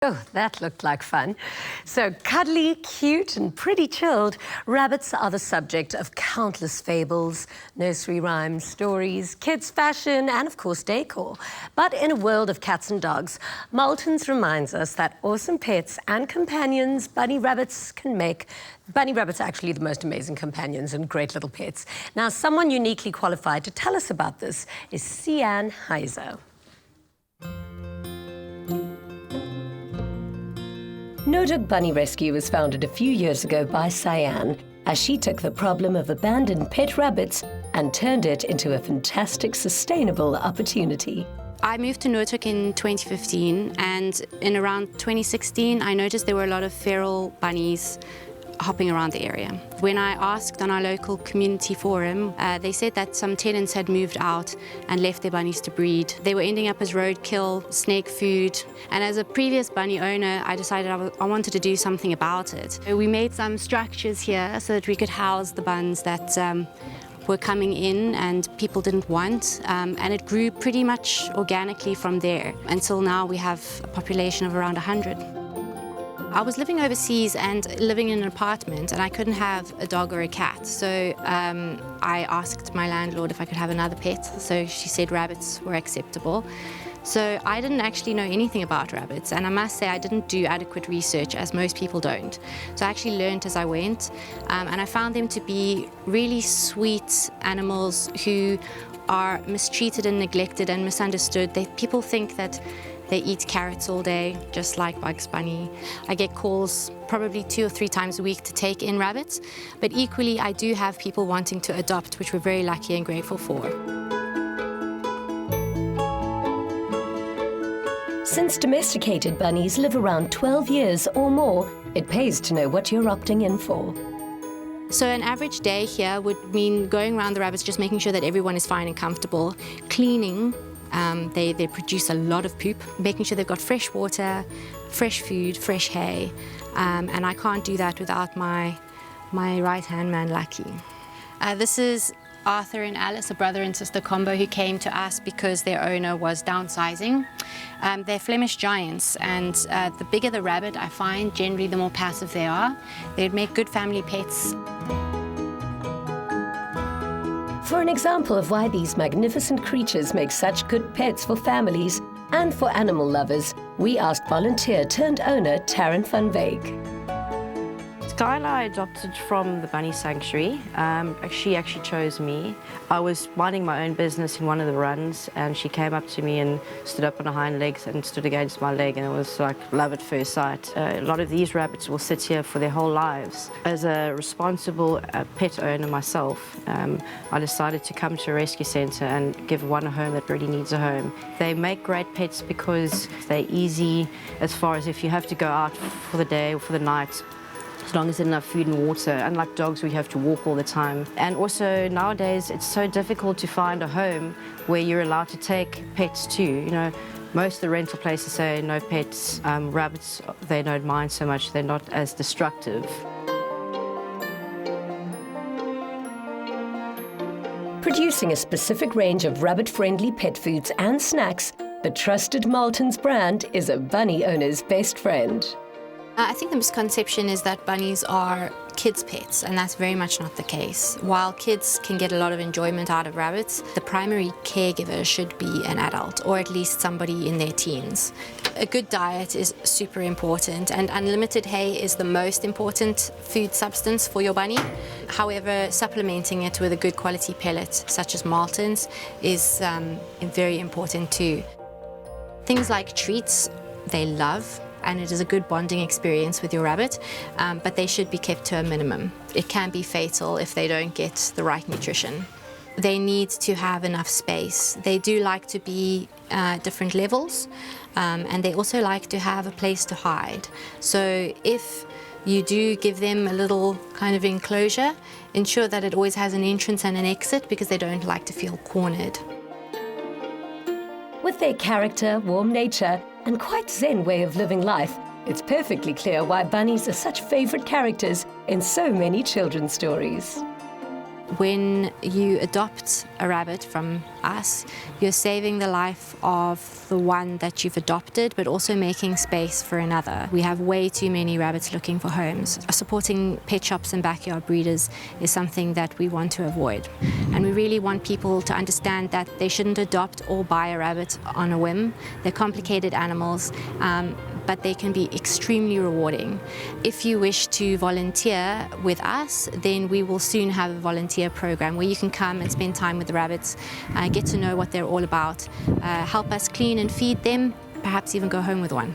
Oh, that looked like fun. So cuddly, cute and pretty chilled, rabbits are the subject of countless fables, nursery rhymes, stories, kids' fashion and, of course, decor. But in a world of cats and dogs, Marltons reminds us that awesome pets and companions bunny rabbits can make. Bunny rabbits are actually the most amazing companions and great little pets. Now, someone uniquely qualified to tell us about this is Sian Huyser. No Dog Bunny Rescue was founded a few years ago by Sian, as she took the problem of abandoned pet rabbits and turned it into a fantastic, sustainable opportunity. I moved to Norfolk in 2015, and in around 2016, I noticed there were a lot of feral bunnies hopping around the area. When I asked on our local community forum, they said that some tenants had moved out and left their bunnies to breed. They were ending up as roadkill, snake food, and as a previous bunny owner, I decided I wanted to do something about it. We made some structures here so that we could house the buns that were coming in and people didn't want, and it grew pretty much organically from there. Until now, we have a population of around 100. I was living overseas and living in an apartment, and I couldn't have a dog or a cat. So I asked my landlord if I could have another pet. So she said rabbits were acceptable. So I didn't actually know anything about rabbits, and I must say I didn't do adequate research, as most people don't. So I actually learned as I went, and I found them to be really sweet animals who are mistreated and neglected and misunderstood. People think that they eat carrots all day, just like Bugs Bunny. I get calls probably 2 or 3 times a week to take in rabbits, but equally I do have people wanting to adopt, which we're very lucky and grateful for. Since domesticated bunnies live around 12 years or more, it pays to know what you're opting in for. So an average day here would mean going around the rabbits, just making sure that everyone is fine and comfortable, cleaning. They produce a lot of poop, making sure they've got fresh water, fresh food, fresh hay, and I can't do that without my right-hand man, Lucky. This is Arthur and Alice, a brother and sister combo who came to us because their owner was downsizing. They're Flemish giants, and the bigger the rabbit, I find, generally the more passive they are. They'd make good family pets. For an example of why these magnificent creatures make such good pets for families and for animal lovers, we asked volunteer turned owner Taryn van Veek. Skylar I adopted from the Bunny Sanctuary. She actually chose me. I was minding my own business in one of the runs, and she came up to me and stood up on her hind legs and stood against my leg, and it was like love at first sight. A lot of these rabbits will sit here for their whole lives. As a responsible pet owner myself, I decided to come to a rescue centre and give one a home that really needs a home. They make great pets because they're easy as far as if you have to go out for the day or for the night, as long as there's enough food and water, unlike dogs where you have to walk all the time. And also nowadays it's so difficult to find a home where you're allowed to take pets too. You know, most of the rental places say no pets. Rabbits, they don't mind so much, they're not as destructive. Producing a specific range of rabbit-friendly pet foods and snacks, the trusted Marltons brand is a bunny owner's best friend. I think the misconception is that bunnies are kids' pets, and that's very much not the case. While kids can get a lot of enjoyment out of rabbits, the primary caregiver should be an adult, or at least somebody in their teens. A good diet is super important, and unlimited hay is the most important food substance for your bunny. However, supplementing it with a good quality pellet, such as Marltons, is very important too. Things like treats, they love, and it is a good bonding experience with your rabbit, but they should be kept to a minimum. It can be fatal if they don't get the right nutrition. They need to have enough space. They do like to be different levels, and they also like to have a place to hide. So if you do give them a little kind of enclosure, ensure that it always has an entrance and an exit, because they don't like to feel cornered. With their character, warm nature, and quite zen way of living life, it's perfectly clear why bunnies are such favorite characters in so many children's stories. When you adopt a rabbit from us, you're saving the life of the one that you've adopted, but also making space for another. We have way too many rabbits looking for homes. Supporting pet shops and backyard breeders is something that we want to avoid. And we really want people to understand that they shouldn't adopt or buy a rabbit on a whim. They're complicated animals, but they can be extremely rewarding. If you wish to volunteer with us, then we will soon have a volunteer program where you can come and spend time with the rabbits, get to know what they're all about, help us clean and feed them, perhaps even go home with one.